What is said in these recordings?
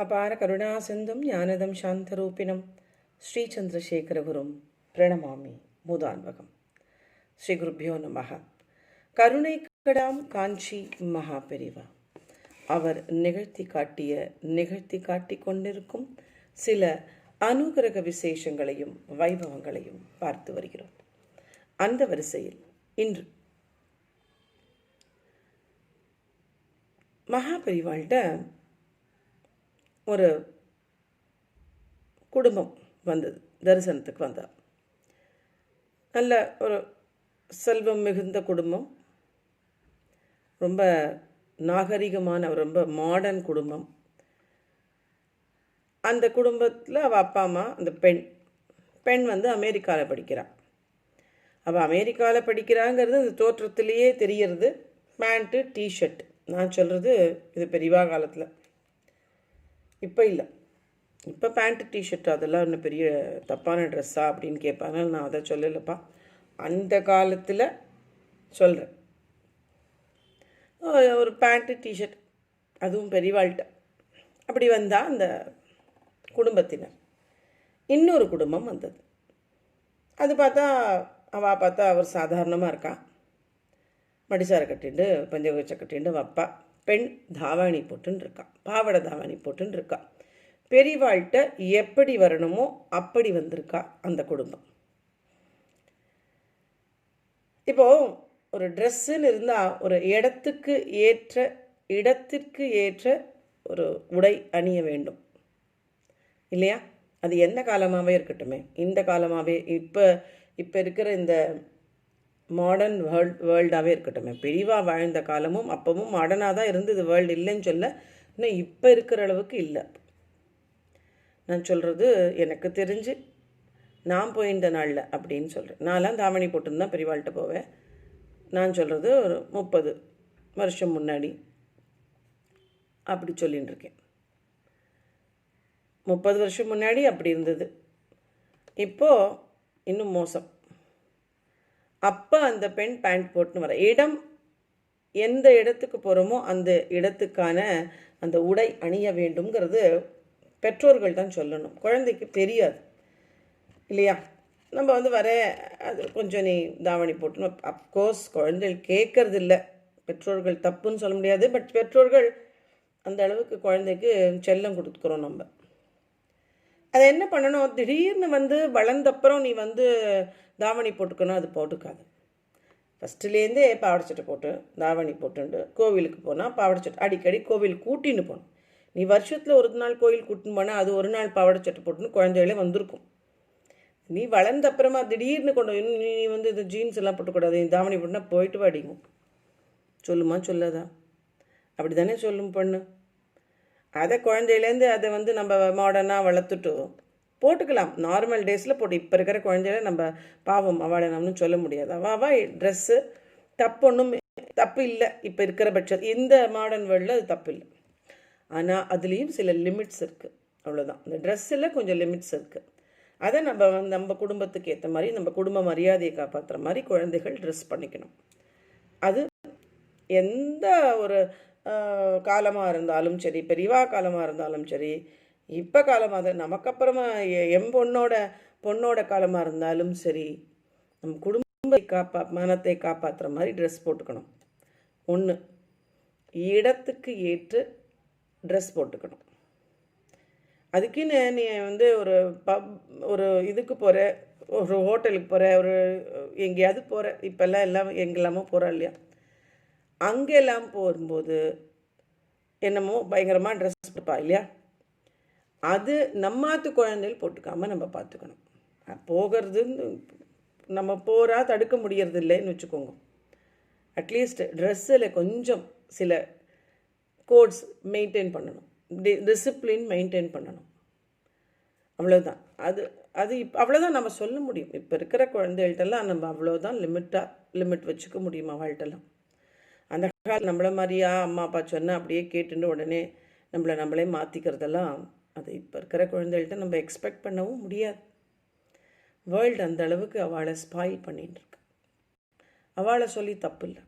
அபார கருணா சிந்தும் ஞானதம் சாந்தரூபிணம் ஸ்ரீ சந்திரசேகரகுரும் பிரணமாமி மூதான்வகம். ஸ்ரீ குருப்பியோ நமக. கருணை கடாம் காஞ்சி மகா பெரிவா அவர் நிகழ்த்தி காட்டி கொண்டிருக்கும் சில அனுகிரக விசேஷங்களையும் வைபவங்களையும் பார்த்து வருகிறோம். அந்த வரிசையில் இன்று மகா பெரிவாள்கிட்ட ஒரு குடும்பம் வந்தது, தரிசனத்துக்கு வந்தார். நல்ல ஒரு செல்வம் மிகுந்த குடும்பம், ரொம்ப நாகரிகமான ரொம்ப மாடர்ன் குடும்பம். அந்த குடும்பத்தில் அவள் அப்பா அம்மா, அந்த பெண் வந்து அமெரிக்காவில் படிக்கிறாள். அவள் அமெரிக்காவில் படிக்கிறாங்கிறது அந்த தோற்றத்திலேயே தெரிகிறது. Pant T-shirt. நான் சொல்கிறது இது பெரியவா காலத்தில், இப்போ இல்லை. இப்போ பேண்ட்டு டிஷர்ட் அதெல்லாம் இன்னும் பெரிய தப்பான ட்ரெஸ்ஸா அப்படின்னு கேட்பாங்க. நான் அதை சொல்லலைப்பா, அந்த காலத்தில் சொல்கிறேன். ஒரு பேண்ட்டு டிஷர்ட், அதுவும் பெரியவாள்கிட்ட. அப்படி வந்தால் அந்த குடும்பத்தினர். இன்னொரு குடும்பம் வந்தது. அது பார்த்தா அவர் சாதாரணமாக இருக்கா. மடிசாரை கட்டிண்டு பஞ்சகச்சை கட்டிண்டு வப்பா. பெண் தாவாணி போட்டுன்னு இருக்கா, பாவடை தாவாணி போட்டுன்னு இருக்கா. பெரியவாள்கிட்ட எப்படி வரணுமோ அப்படி வந்திருக்கா அந்த குடும்பம். இப்போது ஒரு ட்ரெஸ்ஸுன்னு இருந்தால் ஒரு இடத்திற்கு ஏற்ற ஒரு உடை அணிய வேண்டும் இல்லையா? அது எந்த காலமாகவே இருக்கட்டுமே, இந்த காலமாகவே இப்போ இருக்கிற இந்த மாடர்ன் வேர்ல்டாகவே இருக்கட்டும். பெரியவா வாழ்ந்த காலமும் அப்பவும் மாடர்னாக தான் இருந்தது வேர்ல்டு, இல்லைன்னு சொல்ல. இன்னும் இப்போ இருக்கிற அளவுக்கு இல்லை. நான் சொல்கிறது எனக்கு தெரிஞ்சு நான் போயிருந்த நாளில் அப்படின்னு சொல்கிறேன். நான்லாம் தாவணி போட்டுன்னு தான் பெரியவாள்கிட்ட போவேன். நான் சொல்கிறது ஒரு 30 வருஷம் முன்னாடி அப்படி சொல்லின்னு இருக்கேன். 30 வருஷம் முன்னாடி அப்படி இருந்தது. இப்போது இன்னும் மோசம். அப்போ அந்த பெண் பேண்ட் போட்டுன்னு வர எந்த இடத்துக்கு போகிறோமோ அந்த இடத்துக்கான அந்த உடை அணிய வேண்டும்ங்கிறது பெற்றோர்கள் தான் சொல்லணும். குழந்தைக்கு தெரியாது இல்லையா? நம்ம வந்து அது கொஞ்சம் நீ தாவணி போட்டுன்னு, அப்கோர்ஸ் குழந்தைகள் கேட்கறது இல்லை. பெற்றோர்கள் தப்புன்னு சொல்ல முடியாது. பட் பெற்றோர்கள் அந்த அளவுக்கு குழந்தைக்கு செல்லம் கொடுக்குறோம் நம்ம. அதை என்ன பண்ணணும், திடீர்னு வந்து வளர்ந்தப்புறம் நீ வந்து தாவணி போட்டுக்கணும், அது போட்டுக்காது. ஃபஸ்ட்டுலேருந்தே பாவடைச்சட்டை போட்டு தாவணி போட்டுண்டு கோவிலுக்கு போனால் பாவடைச்சட்டை அடிக்கடி கோவிலுக்கு கூட்டின்னு போகணும். நீ வருஷத்தில் ஒரு நாள் கோவில் கூட்டின்னு போனால் அது ஒரு நாள் பாவடைச்சட்டை போட்டுன்னு குழந்தைகளே வந்திருக்கும். நீ வளர்ந்த அப்புறமா திடீர்னு கொண்டு நீ வந்து இந்த ஜீன்ஸ் எல்லாம் போட்டுக்கூடாது, நீ தாவணி போட்டுனா போயிட்டு வாடிங்க சொல்லுமா சொல்லாதா? அப்படி தானே சொல்லும் பொண்ணு. அதை குழந்தையிலேருந்து அதை வந்து நம்ம மாடர்னாக வளர்த்துட்டு போட்டுக்கலாம். நார்மல் டேஸில் போட்டு. இப்போ இருக்கிற குழந்தையில நம்ம பாவம் அவளை நம்மளும் சொல்ல முடியாது. அவள் ட்ரெஸ்ஸு தப்பு இல்லை. இப்போ இருக்கிற பட்சம் இந்த மாடர்ன் வேர்ல்டில் அது தப்பு இல்லை. ஆனால் அதுலேயும் சில லிமிட்ஸ் இருக்குது, அவ்வளோதான். இந்த ட்ரெஸ்ஸில் கொஞ்சம் லிமிட்ஸ் இருக்குது. அதை நம்ம குடும்பத்துக்கு ஏற்ற மாதிரி, நம்ம குடும்ப மரியாதையை காப்பாற்றுற மாதிரி குழந்தைகள் ட்ரெஸ் பண்ணிக்கணும். அது எந்த ஒரு காலமாக இருந்தாலும் சரி, பெரியவா காலமாக இருந்தாலும் சரி, இப்போ காலமாக நமக்கு அப்புறமா பொண்ணோட காலமாக இருந்தாலும் சரி, நம்ம குடும்பத்தை மனத்தை காப்பாற்றுற மாதிரி ட்ரெஸ் போட்டுக்கணும். ஒன்று, இடத்துக்கு ஏற்று ட்ரெஸ் போட்டுக்கணும். அதுக்குன்னு நீ வந்து ஒரு இதுக்கு போகிற, ஒரு ஹோட்டலுக்கு போகிற, ஒரு எங்கேயாவது போகிற, இப்போல்லாம் எங்கெல்லாமோ போகிறா இல்லையா? அங்கெல்லாம் போகும்போது என்னமோ பயங்கரமாக ட்ரெஸ் போட்டுப்பா இல்லையா? அது நம்மாத்து குழந்தைகள் போட்டுக்காமல் நம்ம பார்த்துக்கணும். போகிறதுன்னு நம்ம போகிறா தடுக்க முடியறது இல்லைன்னு வச்சுக்கோங்க. அட்லீஸ்ட் ட்ரெஸ்ஸில் கொஞ்சம் சில கோட்ஸ் மெயின்டைன் பண்ணணும், டிசிப்ளின் மெயின்டைன் பண்ணணும், அவ்வளோதான். அது அவ்வளோதான் நம்ம சொல்ல முடியும். இப்போ இருக்கிற குழந்தைகள்ட்டெல்லாம் நம்ம அவ்வளோதான் லிமிட் வச்சுக்க முடியும் அவள்கிட்டலாம். அந்த காலம் நம்மளை மாதிரியா அம்மா அப்பா சொன்னால் அப்படியே கேட்டுன்னு உடனே நம்மளே மாற்றிக்கிறதெல்லாம் அது இப்போ இருக்கிற குழந்தைகள்கிட்ட நம்ம எக்ஸ்பெக்ட் பண்ணவும் முடியாது. வேர்ல்டு அந்த அளவுக்கு அவளை ஸ்பாயில் பண்ணிட்டுருக்கு. அவளை சொல்லி தப்பு இல்லை.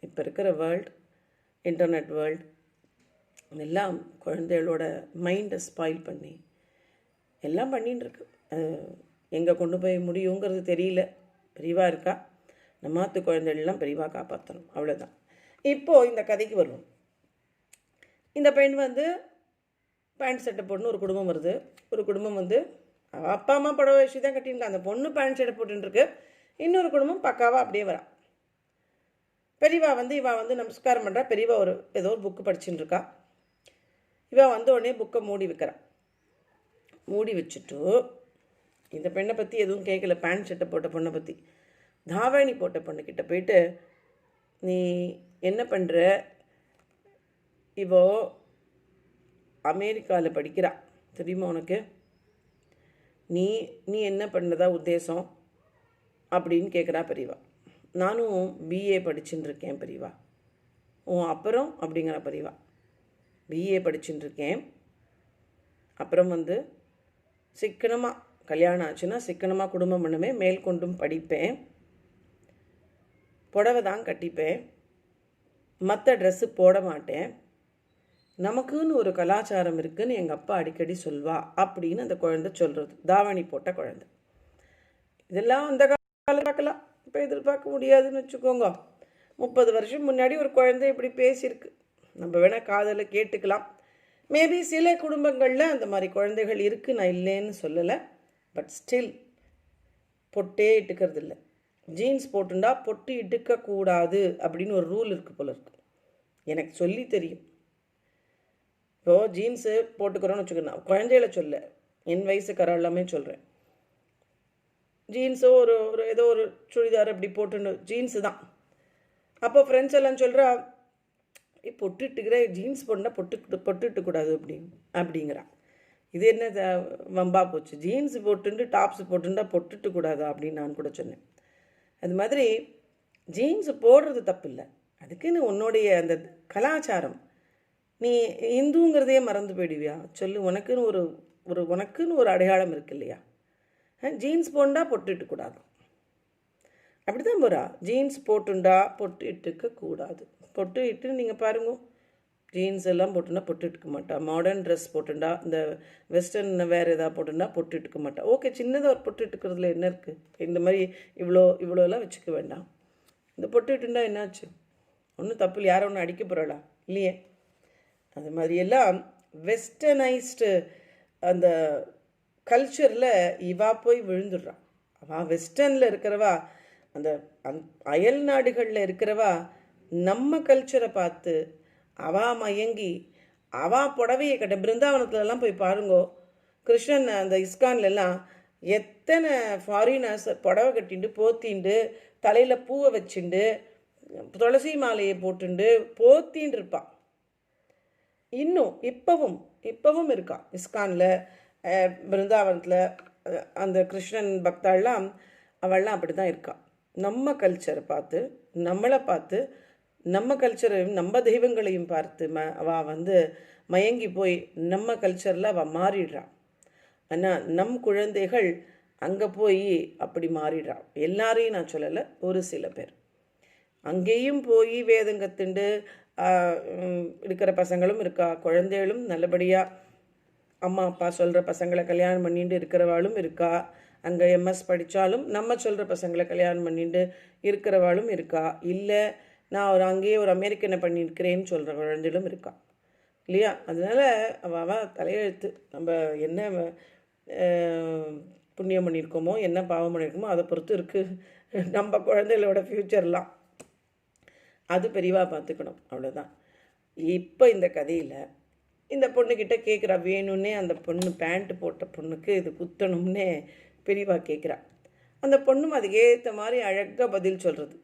இப்போ இருக்கிற வேர்ல்டு, இன்டர்நெட் வேர்ல்டு, எல்லாம் குழந்தைகளோட மைண்டை ஸ்பாயில் பண்ணி எல்லாம் பண்ணின்னு இருக்கு. எங்கே கொண்டு போய் முடியுங்கிறது தெரியல. பெரியவா இருக்கா, நம்மாத்து குழந்தைகள்லாம் பெரியவா காப்பாற்றணும், அவ்வளோதான். இப்போது இந்த கதைக்கு வருவோம். இந்த பெண் வந்து பேண்ட் சட்டை போட்டுன்னு ஒரு குடும்பம் வருது. ஒரு குடும்பம் வந்து அப்பா அம்மா புடவை வச்சு தான் கட்டியிருக்கா, அந்த பொண்ணு பேண்ட் சட்டை போட்டுருக்கு. இன்னொரு குடும்பம் பக்காவாக அப்படியே வரா. பெரியவா வந்து இவள் வந்து நமஸ்காரம் பண்ணுறா. பெரியவா ஏதோ ஒரு புக்கு படிச்சுட்டு இருக்கா. இவள் வந்த உடனே புக்கை மூடி வைக்கிறா. மூடி வச்சுட்டு இந்த பெண்ணை பற்றி எதுவும் கேட்கல, பேண்ட் சட்டை போட்ட பொண்ணை பற்றி. தாவணி போட்ட பொண்ணுக்கிட்ட போயிட்டு, நீ என்ன பண்ணுற, இவோ அமெரிக்காவில் படிக்கிறா தெரியுமா உனக்கு, நீ நீ என்ன பண்ணதா உத்தேசம் அப்படின்னு கேட்குறா பெரியவா. நானும் பிஏ படிச்சுட்டு இருக்கேன் பெரியவா. அப்புறம் அப்படிங்கிற பெரியவா. பிஏ படிச்சுட்டு இருக்கேன், அப்புறம் வந்து சிக்கனமாக கல்யாணம் ஆச்சுன்னா சிக்கனமாக குடும்பம் பண்ணுவேன், மேற்கொண்டும் படிப்பேன், புடவை தான் கட்டிப்பேன், மற்ற ட்ரெஸ்ஸு போட மாட்டேன், நமக்குன்னு ஒரு கலாச்சாரம் இருக்குதுன்னு எங்கள் அப்பா அடிக்கடி சொல்வா அப்படின்னு அந்த குழந்தை சொல்கிறது. தாவணி போட்ட குழந்தை. இதெல்லாம் அந்த காலம் பார்க்கலாம், இப்போ எதிர்பார்க்க முடியாதுன்னு வச்சுக்கோங்க. 30 வருஷம் முன்னாடி ஒரு குழந்தை இப்படி பேசியிருக்கு. நம்ம வேணால் காதில் கேட்டுக்கலாம். மேபி சில குடும்பங்களில் அந்த மாதிரி குழந்தைகள் இருக்குது, நான் இல்லைன்னு சொல்லலை. பட் ஸ்டில் பொட்டே இட்டுக்கிறது இல்லை. ஜீன்ஸ் போட்டுண்டா பொட்டு இட்டுக்கக்கூடாது அப்படின்னு ஒரு ரூல் இருக்குது போல இருக்குது, எனக்கு சொல்லி தெரியும். இப்போது ஜீன்ஸு போட்டுக்கிறோன்னு வச்சுக்கணும், குழந்தைகளை சொல்ல, என் வயசுக்கார எல்லாமே சொல்கிறேன். ஜீன்ஸோ ஒரு ஏதோ ஒரு சுடிதார் அப்படி போட்டுன்னு ஜீன்ஸு தான். அப்போ ஃப்ரெண்ட்ஸ் எல்லாம் சொல்கிறா, பொட்டுட்டுக்கிற ஜீன்ஸ் போட்டுனா பொட்டுட்டக்கூடாது அப்படிங்கிறா. இது என்ன வம்பா போச்சு, ஜீன்ஸ் போட்டுட்டு டாப்ஸ் போட்டுட்டா பொட்டுட்டக்கூடாதா அப்படின்னு நான் கூட சொன்னேன். அது மாதிரி ஜீன்ஸ் போடுறது தப்பு இல்லை, அதுக்குன்னு உன்னுடைய அந்த கலாச்சாரம், நீ இந்துங்கிறதே மறந்து போயிடுவியா சொல்லு. உனக்குன்னு ஒரு அடையாளம் இருக்கு இல்லையா. ஜீன்ஸ் போண்டா பொட்டுட்டக்கூடாது அப்படி தான் போகிறா. ஜீன்ஸ் போட்டுண்டா பொட்டு இட்டுக்க கூடாது. பொட்டு இட்டு நீங்கள் பாருங்க, ஜீன்ஸ் எல்லாம் போட்டுன்னா பொட்டு இட்டுக்க மாட்டா. மாடர்ன் ட்ரெஸ் போட்டுண்டா, இந்த வெஸ்டர்ன் வேறு எதாவது போட்டுண்டா பொட்டு இட்டுக்க மாட்டா. ஓகே, சின்னதாக ஒரு பொட்டு இட்டுக்கிறதுல என்ன இருக்குது, இந்த மாதிரி இவ்வளோலாம் வச்சுக்க வேண்டாம். இந்த பொட்டு இட்டுண்டா என்னாச்சு, ஒன்றும் தப்பு இல்லை, யாரும் ஒன்றும் அடிக்க போகிறாளா இல்லையே. அது மாதிரியெல்லாம் வெஸ்டர்னைஸ்டு அந்த கல்ச்சரில் இவா போய் விழுந்துடுறான். அவள் வெஸ்டர்னில் இருக்கிறவா, அந்த அயல் நாடுகளில் இருக்கிறவா நம்ம கல்ச்சரை பார்த்து அவா மயங்கி அவா புடவையை கட்ட. பிருந்தாவனத்துலலாம் போய் பாருங்கோ, கிருஷ்ணன் அந்த இஸ்கான்லலாம் எத்தனை ஃபாரினர்ஸ் புடவை கட்டிண்டு போத்திண்டு தலையில் பூவை வச்சுண்டு துளசி மாலையை போட்டுண்டு போத்தின்னு இருப்பாள். இன்னும் இப்போவும் இருக்கா இஸ்கானில், பிருந்தாவனத்தில் அந்த கிருஷ்ணன் பக்தாள்லாம் அவள்லாம் அப்படி தான் இருக்கா. நம்ம கல்ச்சரை பார்த்து, நம்மளை பார்த்து, நம்ம கல்ச்சரையும் நம்ம தெய்வங்களையும் பார்த்து அவள் வந்து மயங்கி போய் நம்ம கல்ச்சரில் அவள் மாறிடுறான். ஆனால் நம் குழந்தைகள் அங்கே போய் அப்படி மாறிடுறான். எல்லாரையும் நான் சொல்லலை, ஒரு சில பேர் அங்கேயும் போய் வேதங்கத்துண்டு இருக்கிற பசங்களும் இருக்கா. குழந்தைகளும் நல்லபடியாக அம்மா அப்பா சொல்கிற பசங்களை கல்யாணம் பண்ணிட்டு இருக்கிறவாளும் இருக்கா. அங்கே எம்எஸ் படித்தாலும் நம்ம சொல்கிற பசங்களை கல்யாணம் பண்ணிட்டு இருக்கிறவாளும் இருக்கா. இல்லை நான் அங்கேயே ஒரு அமெரிக்கனை பண்ணியிருக்கிறேன்னு சொல்கிற குழந்தைகளும் இருக்கா இல்லையா. அதனால் அவள் தலையெழுத்து, நம்ம என்ன புண்ணியம் பண்ணியிருக்கோமோ என்ன பாவம் பண்ணியிருக்கோமோ அதை பொறுத்து இருக்குது நம்ம குழந்தைகளோட ஃப்யூச்சர்லாம். அது பெரியவா பார்த்துக்கணும், அவ்வளோதான். இப்போ இந்த கதையில் இந்த பொண்ணுக்கிட்ட கேட்குறா, வேணும்னே அந்த பொண்ணு பேண்ட்டு போட்ட பொண்ணுக்கு இது குத்தணும்னே பெரியவா கேட்குறா. அந்த பொண்ணும் அதுக்கேற்ற மாதிரி அழகாக பதில் சொல்கிறது.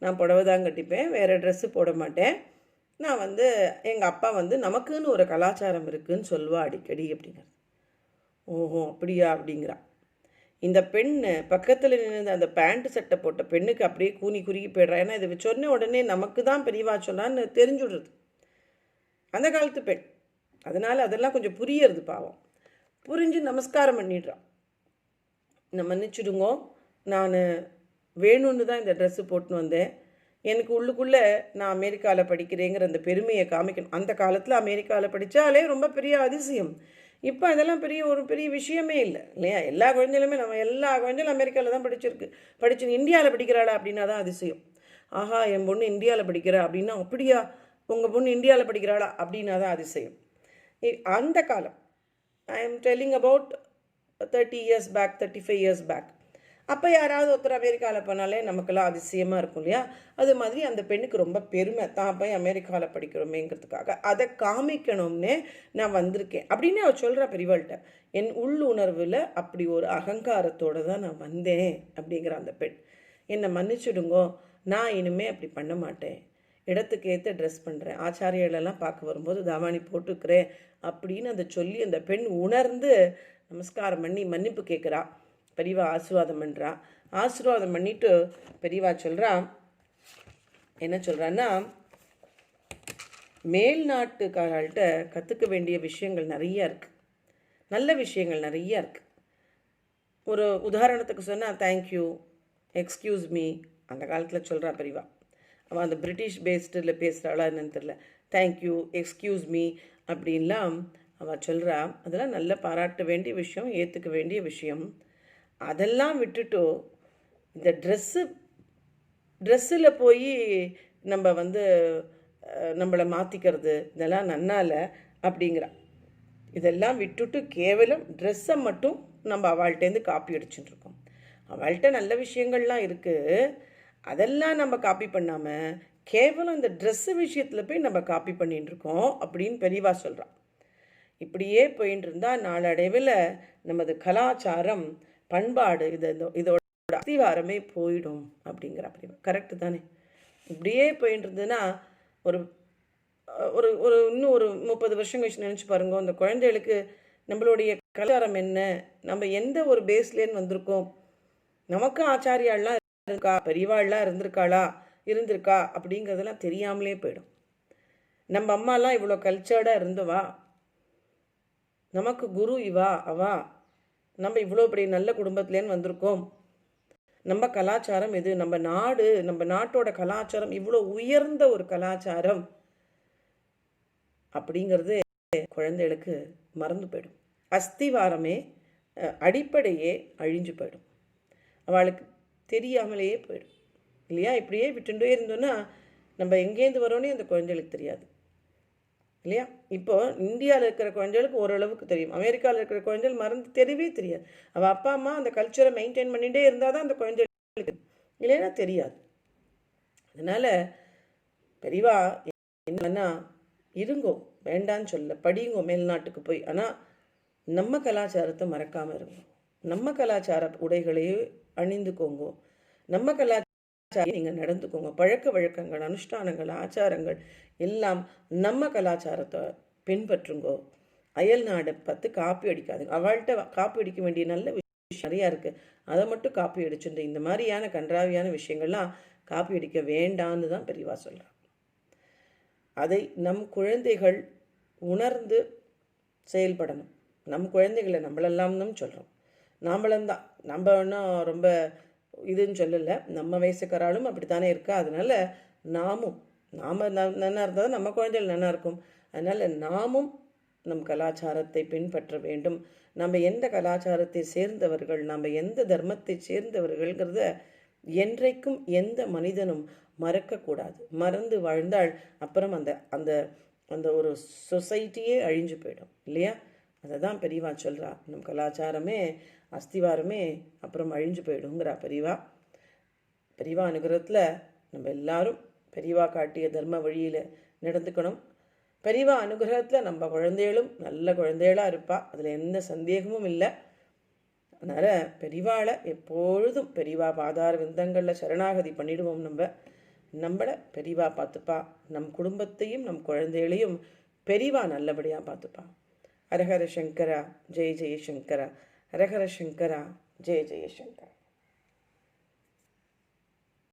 நான் புடவை தான் கட்டிப்பேன், வேறு ட்ரெஸ்ஸு போட மாட்டேன், நான் வந்து எங்கள் அப்பா வந்து நமக்குன்னு ஒரு கலாச்சாரம் இருக்குதுன்னு சொல்லுவா அடிக்கடி அப்படிங்கிறது. ஓஹோ அப்படியா அப்படிங்கிறா. இந்த பெண்ணு பக்கத்தில் நின்று அந்த பேண்ட்டு சட்டை போட்ட பெண்ணுக்கு அப்படியே கூனி குறுகி போய்ட்றா. ஏன்னா இதை சொன்ன உடனே நமக்கு தான் பெரியவா சொன்னான்னு தெரிஞ்சுடுறது அந்த காலத்து பெண். அதனால் அதெல்லாம் கொஞ்சம் புரியறது, பாவம் புரிஞ்சு நமஸ்காரம் பண்ணிடுறான். நான் மன்னிச்சுடுங்கோ, நான் வேணும்னு தான் இந்த ட்ரெஸ்ஸு போட்டுன்னு வந்தேன், எனக்கு உள்ளுக்குள்ளே நான் அமெரிக்காவில் படிக்கிறேங்கிற அந்த பெருமையை காமிக்கணும். அந்த காலத்தில் அமெரிக்காவில் படித்தாலே ரொம்ப பெரிய அதிசயம். இப்போ அதெல்லாம் ஒரு பெரிய விஷயமே இல்லை இல்லையா? எல்லா குழந்தைகளுமே எல்லா குழந்தைகளும் அமெரிக்காவில் தான் படிச்சு இந்தியாவில் படிக்கிறாளா அப்படின்னா தான் அதிசயம். ஆஹா, என் பொண்ணு இந்தியாவில் படிக்கிறா அப்படின்னா, அப்படியா உங்கள் பொண்ணு இந்தியாவில் படிக்கிறாளா அப்படின்னா தான் அதிசயம். அந்த காலம் I am telling about 30 years back, 35 years back. அப்போ யாராவது ஒருத்தர் அமெரிக்காவில் போனாலே நமக்கெல்லாம் அதிசயமாக இருக்கும் இல்லையா? அது மாதிரி அந்த பெண்ணுக்கு ரொம்ப பெருமை, தான் போய் அமெரிக்காவில் படிக்கிறோமேங்கிறதுக்காக அதை காமிக்கணும்னே நான் வந்திருக்கேன் அப்படின்னு அவள் சொல்கிறா பெரியவாள்கிட்ட. என் உள்ளுணர்வில் அப்படி ஒரு அகங்காரத்தோடு தான் நான் வந்தேன் அப்படிங்கிற அந்த பெண். என்னை மன்னிச்சுடுங்கோ, நான் இனிமேல் அப்படி பண்ண மாட்டேன், இடத்துக்கு ஏற்ற ட்ரெஸ் பண்ணுறேன், ஆச்சாரியர்களெல்லாம் பார்க்க வரும்போது தாவாணி போட்டுக்கிறேன் அப்படின்னு அந்த சொல்லி அந்த பெண் உணர்ந்து நமஸ்காரம் பண்ணி மன்னிப்பு கேட்குறா. பெரியவா ஆசீர்வாதம் பண்ணுறா. ஆசீர்வாதம் பண்ணிவிட்டு பெரியவா சொல்கிறா, என்ன சொல்கிறான்னா, மேல் நாட்டுக்காரர்கள்ட்ட கற்றுக்க வேண்டிய விஷயங்கள் நிறையா இருக்குது, நல்ல விஷயங்கள் நிறையா இருக்குது. ஒரு உதாரணத்துக்கு சொன்னால் தேங்க்யூ, எக்ஸ்கியூஸ் மீ, அந்த காலத்தில் சொல்கிறா பெரியவா. அவன் அந்த பிரிட்டிஷ் பேஸ்டில் பேசுகிறாளா என்னன்னு தெரில. தேங்க்யூ, எக்ஸ்கியூஸ் மீ அப்படின்லாம் அவள் சொல்கிறா. அதெல்லாம் நல்ல பாராட்ட வேண்டிய விஷயம், ஏற்றுக்க வேண்டிய விஷயம். அதெல்லாம் விட்டுட்டு இந்த ட்ரெஸ்ஸில் போய் நம்ம நம்மளை மாற்றிக்கிறது இதெல்லாம் நன்னால அப்படிங்கிறா. இதெல்லாம் விட்டுட்டு கேவலம் ட்ரெஸ்ஸை மட்டும் நம்ம அவள்கிட்டேருந்து காப்பி அடிச்சுட்டுருக்கோம். அவள்கிட்ட நல்ல விஷயங்கள்லாம் இருக்குது, அதெல்லாம் நம்ம காப்பி பண்ணாமல் கேவலம் இந்த ட்ரெஸ்ஸு விஷயத்தில் போய் நம்ம காப்பி பண்ணிட்டு இருக்கோம் அப்படின்னு பெரியவா சொல்கிறான். இப்படியே போயின்னு இருந்தால் நாளடைவில் நமது கலாச்சாரம், பண்பாடு இதோட அஸ்திவாரமே போயிடும் அப்படிங்கிற பெரியவா. கரெக்டு தானே? இப்படியே போயின்னு இருந்ததுன்னா ஒரு ஒரு ஒரு இன்னும் ஒரு 30 வருஷம் கழிச்சு நினச்சி பாருங்க, அந்த குழந்தைகளுக்கு நம்மளுடைய கலாச்சாரம் என்ன, நம்ம எந்த ஒரு பேஸ்லேன்னு வந்திருக்கோம், நமக்கு ஆச்சாரியாலாம் இருக்கா, பெரியவாள்லாம் இருந்திருக்கா அப்படிங்கிறதெல்லாம் தெரியாமலே போயிடும். நம்ம அம்மாலாம் இவ்வளோ கல்ச்சர்டாக இருந்தவா, நமக்கு குரு இவா அவா, நம்ம இவ்வளோ பெரிய நல்ல குடும்பத்துலேன்னு வந்திருக்கோம், நம்ம கலாச்சாரம் இது, நம்ம நாட்டோட கலாச்சாரம் இவ்வளோ உயர்ந்த ஒரு கலாச்சாரம் அப்படிங்கிறது குழந்தைகளுக்கு மறந்து போயிடும். அஸ்திவாரமே, அடிப்படையே அழிஞ்சு போயிடும், அவளுக்கு தெரியாமலேயே போயிடும் இல்லையா? இப்படியே விட்டுட்டே இருந்தோன்னா நம்ம எங்கேருந்து வரோன்னே அந்த குழந்தைகளுக்கு தெரியாது இல்லையா? இப்போ இந்தியாவில் இருக்கிற குழந்தைகளுக்கு ஓரளவுக்கு தெரியும், அமெரிக்காவில் இருக்கிற குழந்தைகள் மறந்து தெரியவே தெரியாது. அவள் அப்பா அம்மா அந்த கல்ச்சரை மெயின்டைன் பண்ணிகிட்டே இருந்தால் தான் அந்த குழந்தைகளுக்கு, இல்லைன்னா தெரியாது. அதனால் பெரியவா என்னன்னா, இருங்கோ, வேண்டான்னு சொல்ல, படிங்கோ மேல்நாட்டுக்கு போய், ஆனால் நம்ம கலாச்சாரத்தை மறக்காமல் இருங்கோ, நம்ம கலாச்சார உடைகளையே அணிந்துக்கோங்கோ, நம்ம கலாச்சாரம் நீங்கள் நடந்துக்கோங்க, பழக்க வழக்கங்கள், அனுஷ்டானங்கள், ஆச்சாரங்கள் எல்லாம் நம்ம கலாச்சாரத்தை பின்பற்றுங்கோ. அயல் நாடை பார்த்து காப்பி அடிக்காதுங்க. அவள்கிட்ட காப்பி அடிக்க வேண்டிய நல்ல விஷயம் நிறையா இருக்குது, அதை மட்டும் காப்பி அடிச்சுட்டு இந்த மாதிரியான கன்றாவியான விஷயங்கள்லாம் காப்பி அடிக்க வேண்டான்னு தான் பெரியவா சொல்கிறான். அதை நம் குழந்தைகள் உணர்ந்து செயல்படணும். நம் குழந்தைகளை நம்மளெல்லாம் தான் சொல்கிறோம், நாமளந்தான், நம்ம ஒன்றும் ரொம்ப இதுன்னு சொல்லலை, நம்ம வயசுக்காராலும் அப்படித்தானே இருக்கா. அதனால் நாம் நல்லா இருந்தால் நம்ம குழந்தைகள் நல்லா இருக்கும். அதனால் நாமும் நம் கலாச்சாரத்தை பின்பற்ற வேண்டும். நம்ம எந்த கலாச்சாரத்தை சேர்ந்தவர்கள், நம்ம எந்த தர்மத்தை சேர்ந்தவர்கள்ங்கிறத என்றைக்கும் எந்த மனிதனும் மறக்கக்கூடாது. மறந்து வாழ்ந்தால் அப்புறம் அந்த அந்த அந்த ஒரு சொசைட்டியே அழிஞ்சு போயிடும் இல்லையா? அதை தான் பெரியவா சொல்கிறா. நம் கலாச்சாரமே, அஸ்திவாரமே அப்புறம் அழிஞ்சு போயிடுங்கிறா பெரியவா. பெரியவா அனுகிரகத்தில் நம்ம எல்லாரும் பெரியவா காட்டிய தர்ம வழியில் நடந்துக்கணும். பெரியவா அனுகிரகத்தில் நம்ம குழந்தைகளும் நல்ல குழந்தைகளாக இருப்பா, அதில் எந்த சந்தேகமும் இல்லை. அதனால் பெரியவாளை எப்பொழுதும் பெரியவா பாதார விந்தங்களில் சரணாகதி பண்ணிடுவோம். நம்மளை பெரியவா பார்த்துப்பா, நம் குடும்பத்தையும் நம் குழந்தைகளையும் பெரியவா நல்லபடியாக பார்த்துப்பா. ஹரஹர சங்கரா ஜெய ஜெய சங்கரா, ஹரஹர சங்கரா ஜெய ஜெய சங்கரா.